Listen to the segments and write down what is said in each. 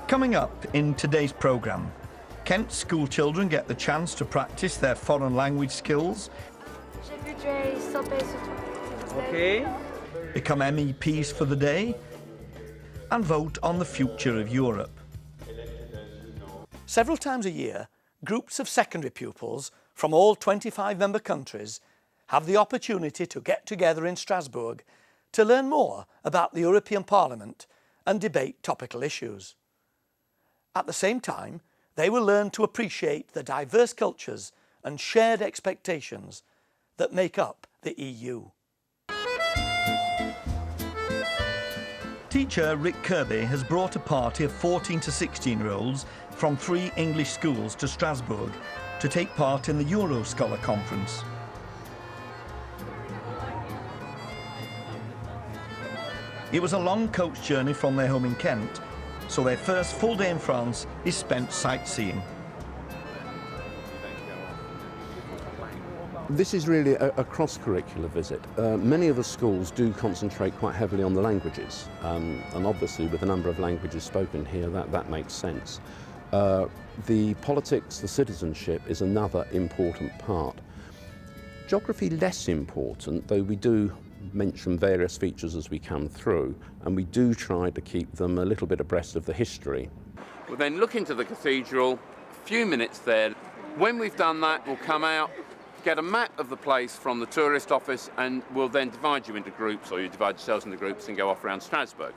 Coming up in today's programme, Kent school children get the chance to practice their foreign language skills, become MEPs for the day, and vote on the future of Europe. Several times a year, groups of secondary pupils from all 25 member countries have the opportunity to get together in Strasbourg to learn more about the European Parliament and debate topical issues. At the same time, they will learn to appreciate the diverse cultures and shared expectations that make up the EU. Teacher Rick Kirby has brought a party of 14 to 16-year-olds from 3 English schools to Strasbourg to take part in the Euro Scholar Conference. It was a long coach journey from their home in Kent, so their first full day in France is spent sightseeing. This is really a cross-curricular visit. Many of the schools do concentrate quite heavily on the languages, and obviously with the number of languages spoken here, that makes sense. The politics, the citizenship is another important part. Geography less important, though we do mention various features as we come through, and we do try to keep them a little bit abreast of the history. We'll then look into the cathedral, a few minutes there. When we've done that, we'll come out, get a map of the place from the tourist office, and we'll then divide you into groups, or you divide yourselves into groups and go off around Strasbourg.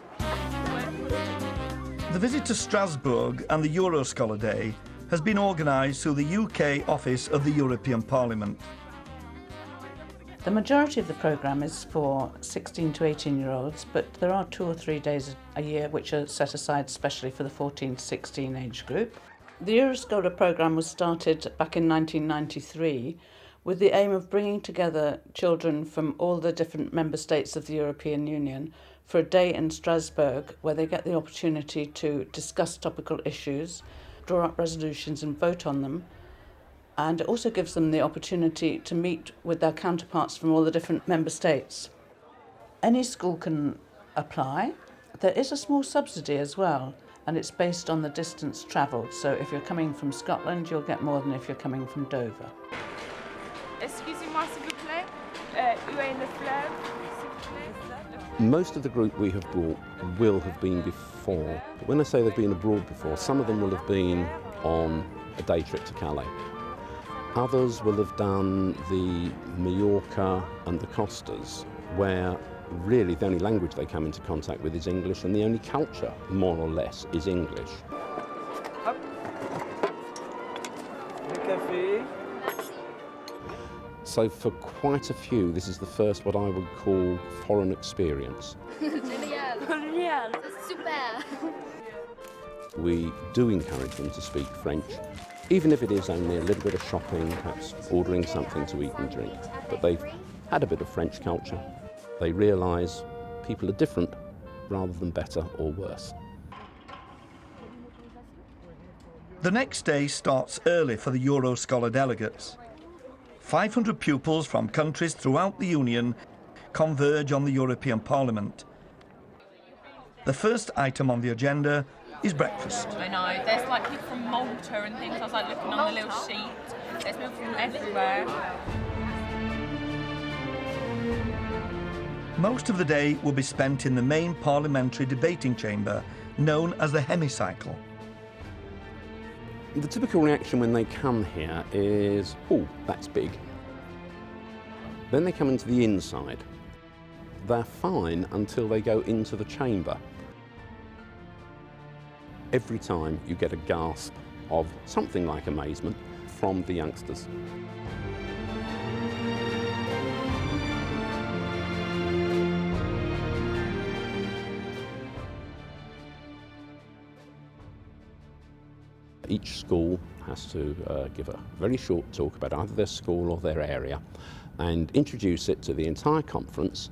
The visit to Strasbourg and the Euro Scholar Day has been organised through the UK Office of the European Parliament. The majority of the programme is for 16 to 18-year-olds, but there are 2 or 3 days a year which are set aside specially for the 14 to 16 age group. The Euroscholar programme was started back in 1993 with the aim of bringing together children from all the different member states of the European Union for a day in Strasbourg where they get the opportunity to discuss topical issues, draw up resolutions and vote on them. And it also gives them the opportunity to meet with their counterparts from all the different member states. Any school can apply. There is a small subsidy as well, and it's based on the distance travelled. So if you're coming from Scotland, you'll get more than if you're coming from Dover. Excusez-moi, s'il vous plaît. Où est le fleuve, s'il vous plaît? Most of the group we have brought will have been before. But when I say they've been abroad before, some of them will have been on a day trip to Calais. Others will have done the Mallorca and the Costas, where really the only language they come into contact with is English, and the only culture, more or less, is English. So for quite a few, this is the first what I would call foreign experience. Génial, super. We do encourage them to speak French, even if it is only a little bit of shopping, perhaps ordering something to eat and drink. But they've had a bit of French culture. They realise people are different rather than better or worse. The next day starts early for the Euro Scholar delegates. 500 pupils from countries throughout the Union converge on the European Parliament. The first item on the agenda is breakfast. I know, there's like people from Malta and things. I was like looking on the little sheet. There's people from everywhere. Most of the day will be spent in the main parliamentary debating chamber, known as the hemicycle. The typical reaction when they come here is, oh, that's big. Then they come into the inside. They're fine until they go into the chamber. Every time you get a gasp of something like amazement from the youngsters. Each school has to give a very short talk about either their school or their area and introduce it to the entire conference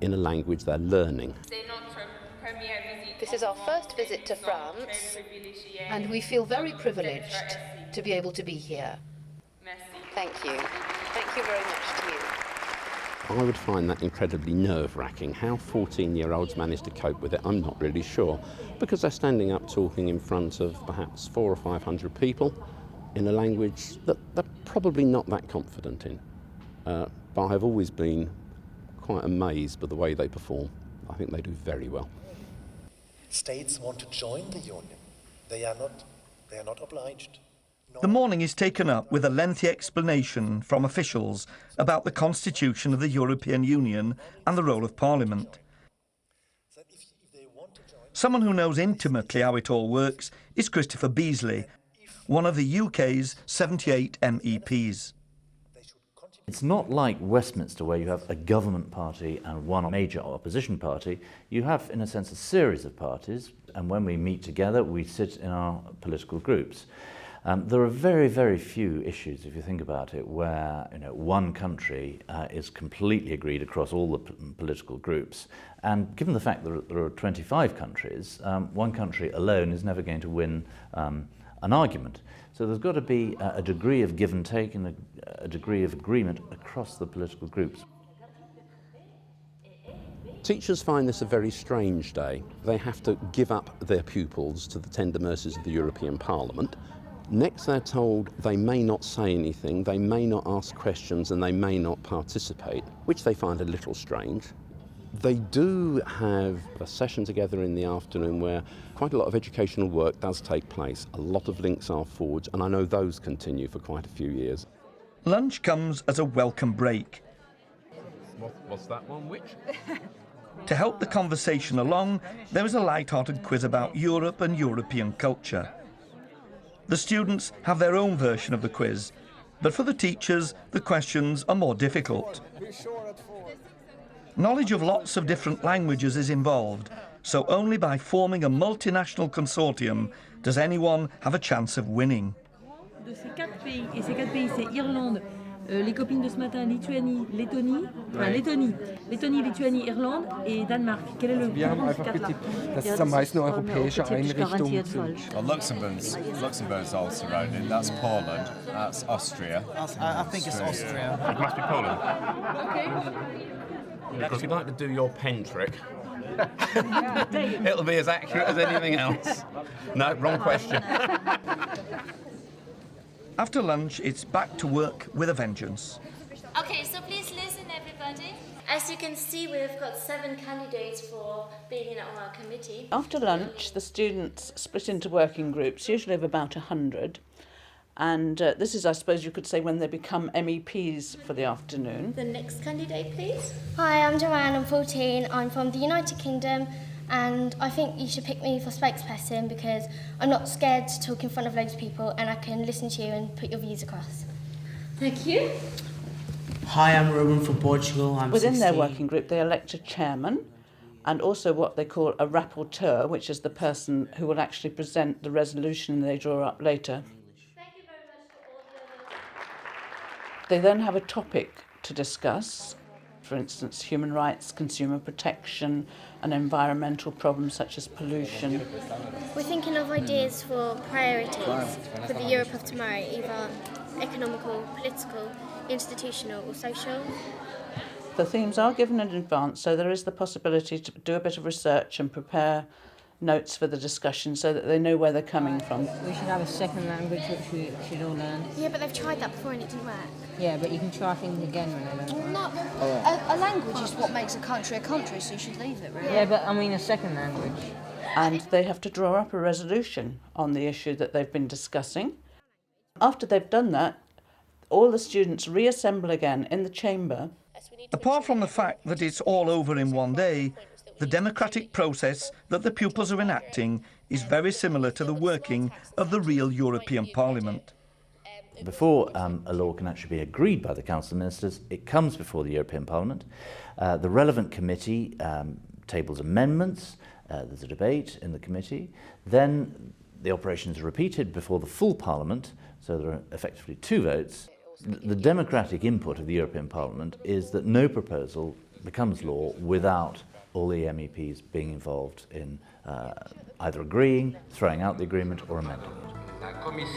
in a language they're learning. This is our first visit to France, and we feel very privileged to be able to be here. Thank you. Thank you very much to you. I would find that incredibly nerve-wracking. How 14-year-olds manage to cope with it, I'm not really sure, because they're standing up talking in front of perhaps 400 or 500 people in a language that they're probably not that confident in. But I've always been quite amazed by the way they perform. I think they do very well. States want to join the Union. They are not obliged. The morning is taken up with a lengthy explanation from officials about the constitution of the European Union and the role of Parliament. Someone who knows intimately how it all works is Christopher Beasley, one of the UK's 78 MEPs. It's not like Westminster, where you have a government party and one major opposition party. You have, in a sense, a series of parties, and when we meet together, we sit in our political groups. There are very, very few issues, if you think about it, where one country is completely agreed across all the political groups. And given the fact that there are 25 countries, one country alone is never going to win an argument. So there's got to be a degree of give and take and a degree of agreement across the political groups. Teachers find this a very strange day. They have to give up their pupils to the tender mercies of the European Parliament. Next, they're told they may not say anything, they may not ask questions, and they may not participate, which they find a little strange. They do have a session together in the afternoon where quite a lot of educational work does take place. A lot of links are forged, and I know those continue for quite a few years. Lunch comes as a welcome break. What's that one? Which? To help the conversation along, there is a light-hearted quiz about Europe and European culture. The students have their own version of the quiz, but for the teachers, the questions are more difficult. Knowledge of lots of different languages is involved, so only by forming a multinational consortium does anyone have a chance of winning. De ces 4 pays, et ces 4 pays, c'est Irlande, les copines de ce matin, Lituanie, Lettonie, Lituanie, Irlande et Danemark. Quel est le plus grand de ces 4-là? Das ist am meisten europäische Einrichtung. Well, Luxembourg's also surrounded. That's Poland. That's Austria. I think it's Austria. It must be Poland. If you'd like to do your pen trick, it'll be as accurate as anything else. No, wrong question. After lunch, it's back to work with a vengeance. Okay, so please listen, everybody. As you can see, we've got 7 candidates for being in our committee. After lunch, the students split into working groups, usually of about 100. And this is, I suppose you could say, when they become MEPs for the afternoon. The next candidate, please. Hi, I'm Joanne, I'm 14, I'm from the United Kingdom, and I think you should pick me for spokesperson because I'm not scared to talk in front of loads of people and I can listen to you and put your views across. Thank you. Hi, I'm Ruben from Portugal. I'm Within 16. their working group, they elect a chairman and also what they call a rapporteur, which is the person who will actually present the resolution they draw up later. They then have a topic to discuss, for instance, human rights, consumer protection, and environmental problems such as pollution. We're thinking of ideas for priorities for the Europe of tomorrow, either economical, political, institutional or social. The themes are given in advance, so there is the possibility to do a bit of research and prepare notes for the discussion so that they know where they're coming from. We should have a second language which we should all learn. Yeah, but they've tried that before and it didn't work. Yeah, but you can try things again when they don't work. A language is what makes a country, so you should leave it, really. Yeah, but I mean a second language. And they have to draw up a resolution on the issue that they've been discussing. After they've done that, all the students reassemble again in the chamber. Apart from the fact that it's all over in one day, the democratic process that the pupils are enacting is very similar to the working of the real European Parliament. Before a law can actually be agreed by the Council of Ministers, it comes before the European Parliament. The relevant committee tables amendments, there's a debate in the committee, then the operation is repeated before the full Parliament, so there are effectively 2 votes. The democratic input of the European Parliament is that no proposal becomes law without all the MEPs being involved in either agreeing, throwing out the agreement or amending it.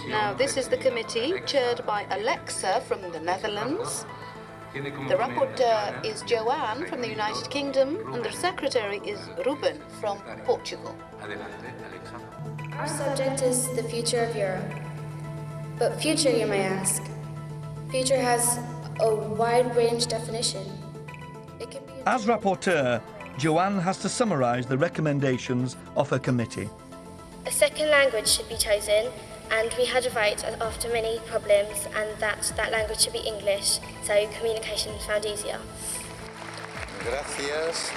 Now, this is the committee chaired by Alexa from the Netherlands. The rapporteur is Joanne from the United Kingdom and the secretary is Ruben from Portugal. Our subject is the future of Europe. But future, you may ask. Future has a wide range definition. It can be As rapporteur, Joanne has to summarise the recommendations of her committee. a second language should be chosen, and we had a vote after many problems, and that language should be English, so communication is found easier. Gracias.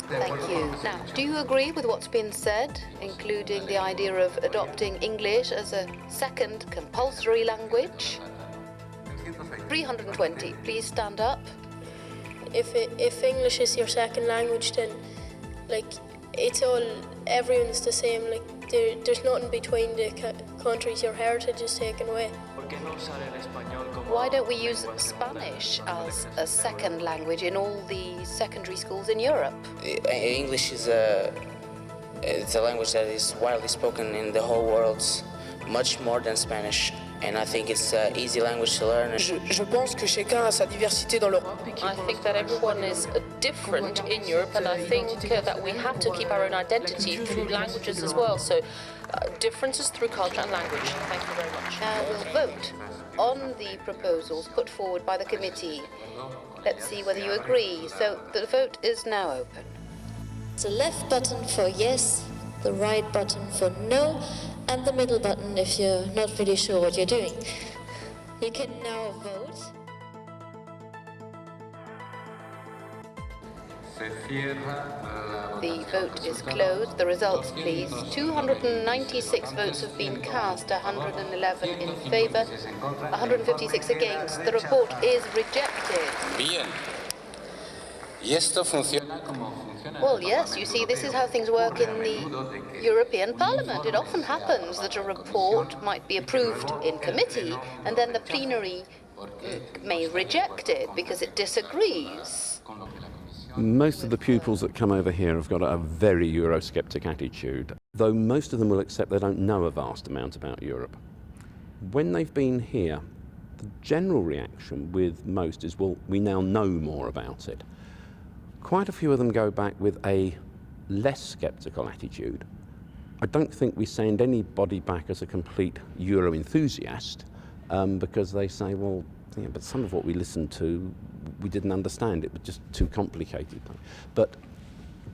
Thank you. Now, do you agree with what's been said, including the idea of adopting English as a second compulsory language? 320, please stand up. If English is your second language, then it's all, everyone's the same. There's nothing between the countries. Your heritage is taken away. Why don't we use Spanish as a second language in all the secondary schools in Europe? English is it's a language that is widely spoken in the whole world, much more than Spanish. And I think it's an easy language to learn. Je pense que chacun a sa diversité dans l'Europe. I think that everyone is different in Europe, and I think that we have to keep our own identity through languages as well. So differences through culture and language. Thank you very much. Now we'll vote on the proposals put forward by the committee. Let's see whether you agree. So the vote is now open. The left button for yes, the right button for no, and the middle button if you're not really sure what you're doing. You can now vote. The vote is closed. The results, please. 296 votes have been cast, 111 in favour, 156 against. The report is rejected. Bien. Y esto funciona como funciona. Well, yes, you see, this is how things work in the European Parliament. It often happens that a report might be approved in committee and then the plenary may reject it because it disagrees. Most of the pupils that come over here have got a very Eurosceptic attitude, though most of them will accept they don't know a vast amount about Europe. When they've been here, the general reaction with most is, well, we now know more about it. Quite a few of them go back with a less sceptical attitude. I don't think we send anybody back as a complete Euro enthusiast because they say, well, yeah, but some of what we listened to, we didn't understand. It was just too complicated. But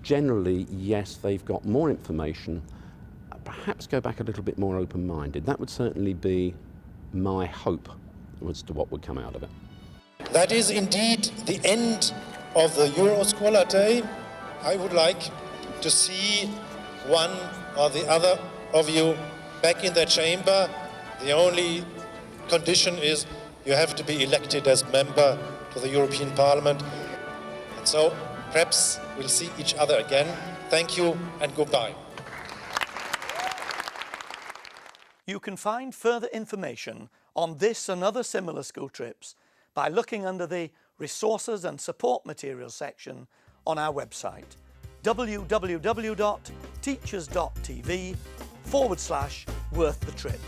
generally, yes, they've got more information, perhaps go back a little bit more open-minded. That would certainly be my hope as to what would come out of it. That is indeed the end of the Euro Scholar Day. I would like to see one or the other of you back in the chamber. The only condition is you have to be elected as member to the European Parliament. And so perhaps we'll see each other again. Thank you and goodbye. You can find further information on this and other similar school trips by looking under the Resources and Support Materials section on our website www.teachers.tv/worth the trip.